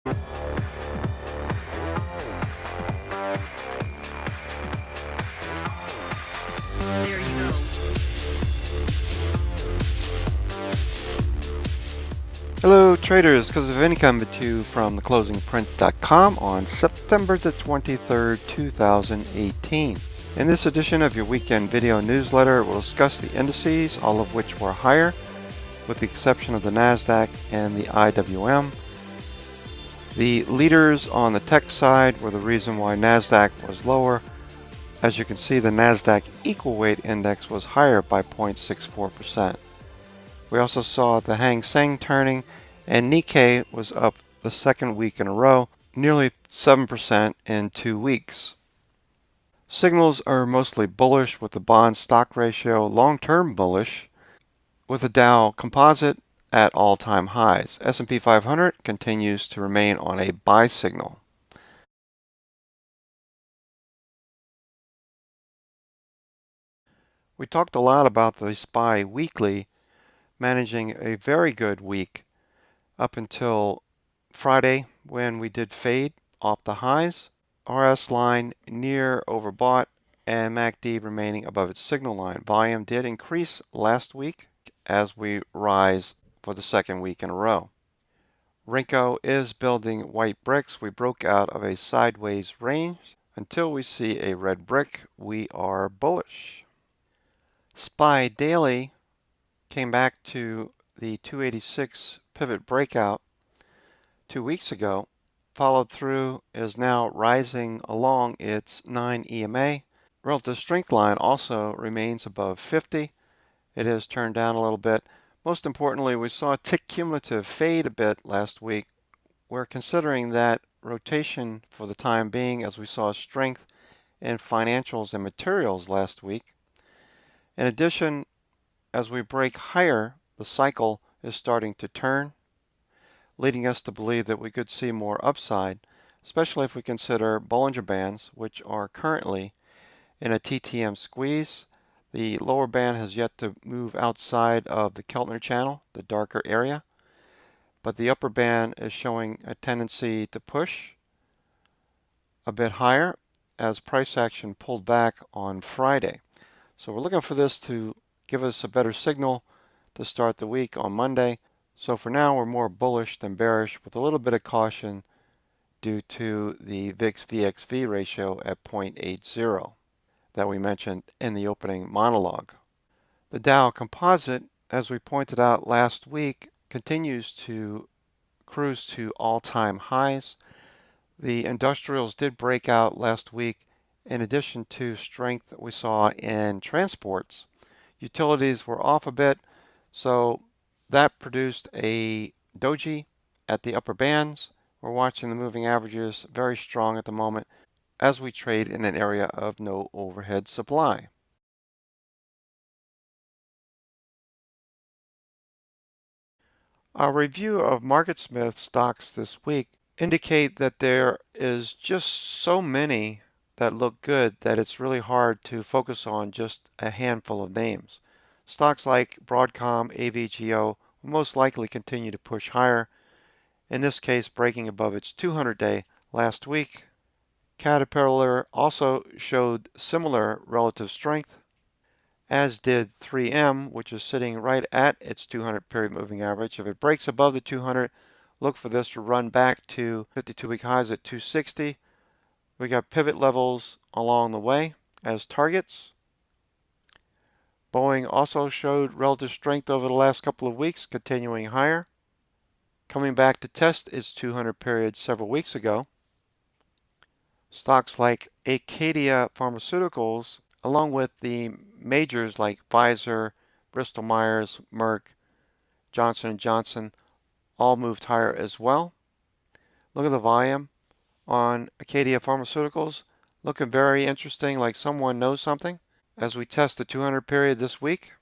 There you go. Hello traders, because of income to you from theclosingprint.com on September the 23rd, 2018. In this edition of your weekend video newsletter, we'll discuss the indices, all of which were higher, with the exception of the NASDAQ and the IWM. The leaders on the tech side were the reason why NASDAQ was lower. As you can see, the NASDAQ equal weight index was higher by 0.64%. We also saw the Hang Seng turning, and Nikkei was up the second week in a row, nearly 7% in 2 weeks. Signals are mostly bullish, with the bond stock ratio long-term bullish, with the Dow Composite at all-time highs. S&P 500 continues to remain on a buy signal. We talked a lot about the SPY weekly managing a very good week up until Friday when we did fade off the highs. RS line near overbought and MACD remaining above its signal line. Volume did increase last week as we rise for the second week in a row. Rinko is building white bricks. We broke out of a sideways range. Until we see a red brick, we are bullish. SPY daily came back to the 286 pivot breakout 2 weeks ago, followed through, is now rising along its 9 EMA. Relative strength line also remains above 50. It has turned down a little bit. Most importantly, we saw a tick cumulative fade a bit last week. We're considering that rotation for the time being, as we saw strength in financials and materials last week. In addition, as we break higher, the cycle is starting to turn, leading us to believe that we could see more upside, especially if we consider Bollinger Bands, which are currently in a TTM squeeze. The lower band has yet to move outside of the Keltner channel, the darker area, but the upper band is showing a tendency to push a bit higher as price action pulled back on Friday. So we're looking for this to give us a better signal to start the week on Monday. So for now, we're more bullish than bearish, with a little bit of caution due to the VIX-VXV ratio at 0.80 that we mentioned in the opening monologue. The Dow Composite, as we pointed out last week, continues to cruise to all-time highs. The industrials did break out last week. In addition to strength that we saw in transports, utilities were off a bit, so that produced a doji at the upper bands. We're watching the moving averages very strong at the moment as we trade in an area of no overhead supply. Our review of MarketSmith stocks this week indicate that there is just so many that look good that it's really hard to focus on just a handful of names. Stocks like Broadcom, AVGO will most likely continue to push higher, in this case breaking above its 200-day last week. Caterpillar also showed similar relative strength, as did 3M, which is sitting right at its 200 period moving average. If it breaks above the 200, look for this to run back to 52-week highs at 260. We got pivot levels along the way as targets. Boeing also showed relative strength over the last couple of weeks, continuing higher, coming back to test its 200 period several weeks ago. Stocks like Acadia Pharmaceuticals, along with the majors like Pfizer, Bristol Myers, Merck, Johnson & Johnson, all moved higher as well. Look at the volume on Acadia Pharmaceuticals, looking very interesting, like someone knows something. As we test the 200 period this week,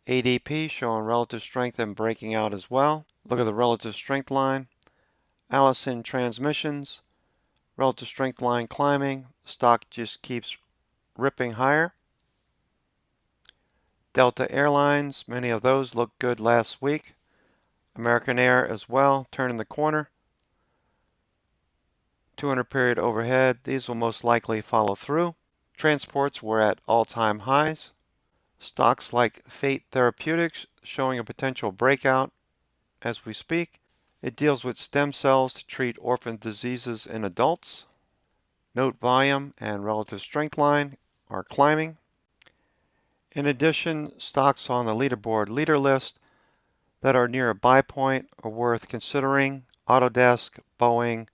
ADP showing relative strength and breaking out as well. Look at the relative strength line. Allison Transmissions, relative strength line climbing. Stock just keeps ripping higher. Delta Airlines, many of those looked good last week. American Air as well, turning the corner. 200 period overhead. These will most likely follow through. Transports were at all-time highs. Stocks like Fate Therapeutics showing a potential breakout as we speak. It deals with stem cells to treat orphan diseases in adults. Note volume and relative strength line are climbing. In addition, stocks on the leaderboard leader list that are near a buy point are worth considering. Autodesk, Boeing,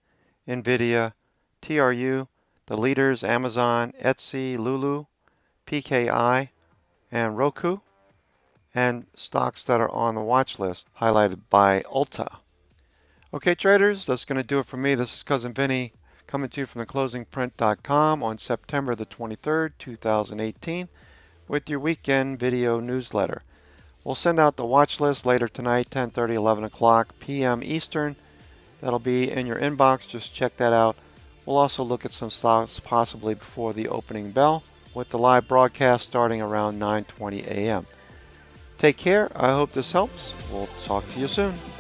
Nvidia, TRU, the leaders Amazon, Etsy, Lulu, PKI, and Roku, and stocks that are on the watch list highlighted by Ulta. Okay, traders, that's going to do it for me. This is Cousin Vinny coming to you from theclosingprint.com on September the 23rd, 2018 with your weekend video newsletter. We'll send out the watch list later tonight, 10:30, 11 o'clock p.m. Eastern. That'll be in your inbox. Just check that out. We'll also look at some stocks possibly before the opening bell with the live broadcast starting around 9:20 a.m. Take care. I hope this helps. We'll talk to you soon.